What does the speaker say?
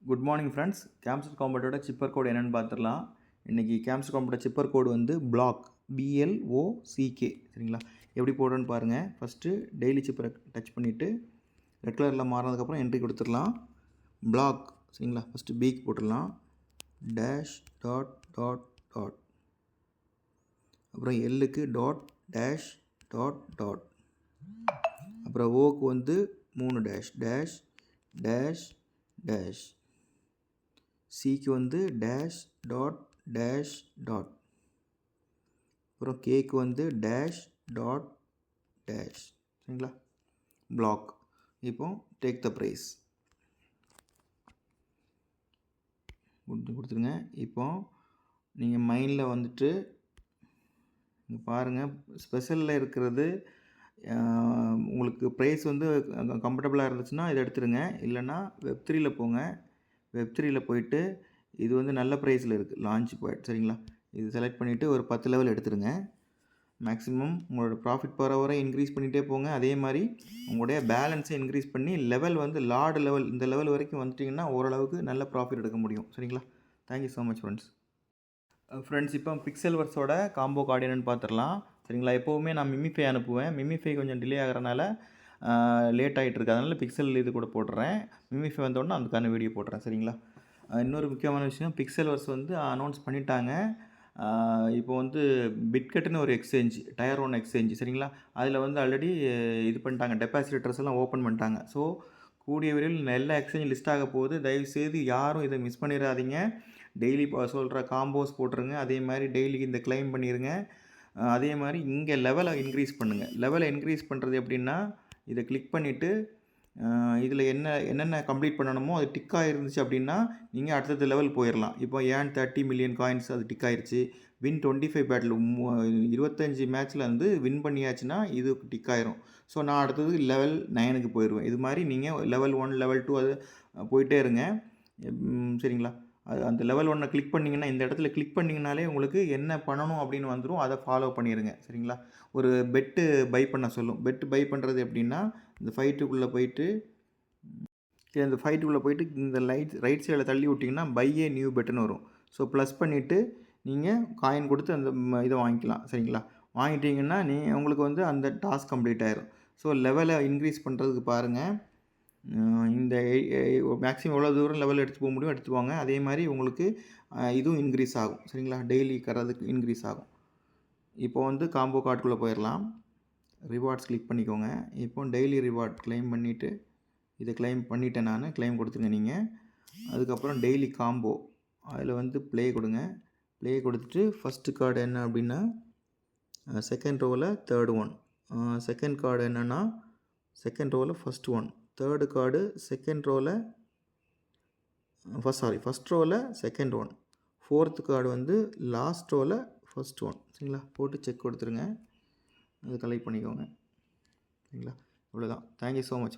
Good morning friends. கேம்ஸ்டர் காம்பட்டோட cipher code என்னென்னு பார்த்துடலாம். இன்றைக்கி கேம்ஸ்டர் காம்பட்டோட சிப்பர் கோடு வந்து பிளாக் BLOCK. சரிங்களா? எப்படி போடுறேன்னு பாருங்கள். ஃபஸ்ட்டு டெய்லி சிப்பரை டச் பண்ணிவிட்டு ரெட் கலரில் மாறினதுக்கப்புறம் என்ட்ரி கொடுத்துடலாம். பிளாக் சரிங்களா? ஃபஸ்ட்டு பிக்கு போட்டுடலாம். டேஷ் டாட் டாட் டாட், அப்புறம் எல்லுக்கு டாட் டேஷ் டாட் டாட், அப்புறம் ஓக்கு வந்து 3 டேஷ் டேஷ் டேஷ் டேஷ், சிக்கு வந்து டேஷ் டாட் டேஷ் டாட், அப்புறம் கேக்கு வந்து டேஷ் டாட் டேஷ். சரிங்களா? பிளாக். இப்போ டேக் த ப்ரைஸ் கொடுத்துருங்க. இப்போ நீங்கள் மைண்டில் வந்துட்டு பாருங்கள், ஸ்பெஷலில் இருக்கிறது உங்களுக்கு ப்ரைஸ் வந்து கம்ஃபர்டபுளாக இருந்துச்சுன்னா இதை எடுத்துருங்க. இல்லைன்னா வெப்3யில் போங்க. வெப்3யில் போயிட்டு இது வந்து நல்ல ப்ரைஸில் இருக்குது, லான்ச் பாயிண்ட். சரிங்களா? இது செலக்ட் பண்ணிவிட்டு ஒரு 10 லெவல் எடுத்துருங்க. மேக்ஸிமம் உங்களோட ப்ராஃபிட் பர் ஹவரை இன்க்ரீஸ் பண்ணிகிட்டே போங்க. அதே மாதிரி உங்களுடைய பேலன்ஸை இன்க்ரீஸ் பண்ணி லெவல் வந்து லார்டு லெவல், இந்த லெவல் வரைக்கும் வந்துட்டிங்கன்னா ஓரளவுக்கு நல்ல ப்ராஃபிட் எடுக்க முடியும். சரிங்களா? Thank you so much friends. இப்போ பிக்சல்வர்ஸோட காம்போ கார்டு என்னென்னு பார்த்துடலாம். சரிங்களா? எப்போவுமே நான் மிமிஃபை அனுப்புவேன். மிமிஃபை கொஞ்சம் டிலே ஆகிறனால லேட் ஆகிட்டு இருக்கு. அதனால் பிக்சல் இது கூட போடுறேன். மிமிஃபை வந்தோடனே அதுக்கான வீடியோ போடுறேன். சரிங்களா? இன்னொரு முக்கியமான விஷயம், பிக்சல்வர்ஸ் வந்து அனௌன்ஸ் பண்ணிட்டாங்க. இப்போ வந்து பிட்கெட்டுன்னு ஒரு எக்ஸ்சேஞ்ச், டயர் 1 எக்ஸ்சேஞ்ச். சரிங்களா? அதில் வந்து ஆல்ரெடி இது பண்ணிட்டாங்க, டெபாசிட்டர்ஸ் எல்லாம் ஓப்பன் பண்ணிட்டாங்க. ஸோ கூடிய விரைவில் எல்லா எக்ஸ்சேஞ்ச் லிஸ்ட் ஆக போகுது. தயவுசெய்து யாரும் இதை மிஸ் பண்ணிடாதீங்க. டெய்லி சொல்கிற காம்போஸ் போட்டுருங்க. அதே மாதிரி டெய்லி இந்த கிளைம் பண்ணிடுங்க. அதே மாதிரி இங்கே லெவலை இன்க்ரீஸ் பண்ணுங்கள். லெவலை இன்க்ரீஸ் பண்ணுறது எப்படின்னா, இதை கிளிக் பண்ணிவிட்டு இதில் என்னென்ன கம்ப்ளீட் பண்ணணுமோ அது டிக் ஆகிருந்துச்சு அப்படின்னா நீங்கள் அடுத்தடுத்த லெவல் போயிடலாம். இப்போ ஏன் 30 மில்லியன் காயின்ஸ் அது டிக் ஆகிருச்சு. வின் 25 பேட்டில் 25 மேட்ச்சில் வந்து வின் பண்ணியாச்சுன்னா இது டிக் ஆயிரும். ஸோ நான் அடுத்தது லெவல் 9க்கு போயிடுவேன். இது மாதிரி நீங்கள் லெவல் 1 லெவல் 2 அது போயிட்டே இருங்க. சரிங்களா? அது அந்த லெவல் 1 கிளிக் பண்ணிங்கன்னா, இந்த இடத்துல கிளிக் பண்ணிங்கனாலே உங்களுக்கு என்ன பண்ணணும் அப்படின்னு வந்துடும். அதை ஃபாலோ பண்ணிடுங்க. சரிங்களா? ஒரு பெட்டு பை பண்ண சொல்லும். பெட்டு பை பண்ணுறது எப்படின்னா, இந்த ஃபைட்டுக்குள்ளே போயிட்டு இந்த ஃபைட்டுக்குள்ளே போயிட்டு இந்த ரைட் சைடில் தள்ளி விட்டிங்கன்னா பை ஏ நியூ பெட்டுன்னு வரும். ஸோ ப்ளஸ் பண்ணிவிட்டு நீங்கள் காயின் கொடுத்து அந்த இதை வாங்கிக்கலாம். சரிங்களா? வாங்கிட்டீங்கன்னா உங்களுக்கு வந்து அந்த டாஸ்க் கம்ப்ளீட் ஆயிரும். ஸோ லெவலை இன்க்ரீஸ் பண்ணுறதுக்கு பாருங்கள். இந்த மேக்ஸிமம் எவ்வளோ தூரம் லெவல் எடுத்து போக முடியும் எடுத்து போங்க. அதே மாதிரி உங்களுக்கு இதுவும் இன்க்ரீஸ் ஆகும். சரிங்களா? டெய்லி கறதுக்கு இன்க்ரீஸ் ஆகும். இப்போ வந்து காம்போ கார்டுக்குள்ளே போயிடலாம். ரிவார்ட்ஸ் கிளிக் பண்ணிக்கோங்க. இப்போ டெய்லி ரிவார்ட் கிளைம் பண்ணிவிட்டு இதை கிளைம் பண்ணிவிட்டேன் நான். கிளைம் கொடுத்துங்க நீங்கள். அதுக்கப்புறம் டெய்லி காம்போ அதில் வந்து ப்ளே கொடுங்க. ப்ளே கொடுத்துட்டு ஃபஸ்ட்டு கார்டு என்ன அப்படின்னா செகண்ட் ரோவில் தேர்ட் ஒன். செகண்ட் கார்டு என்னென்னா செகண்ட் ரோவில் first one. Third card second ரோவில் ஃபஸ்ட் ரோவில் செகண்ட் ஒன். ஃபோர்த்து கார்டு வந்து லாஸ்ட் ரோவில் ஃபஸ்ட் ஒன். சரிங்களா? போட்டு செக் கொடுத்துருங்க. அது கலெக்ட் பண்ணிக்கோங்க. சரிங்களா? இவ்வளோதான். Thank you so much.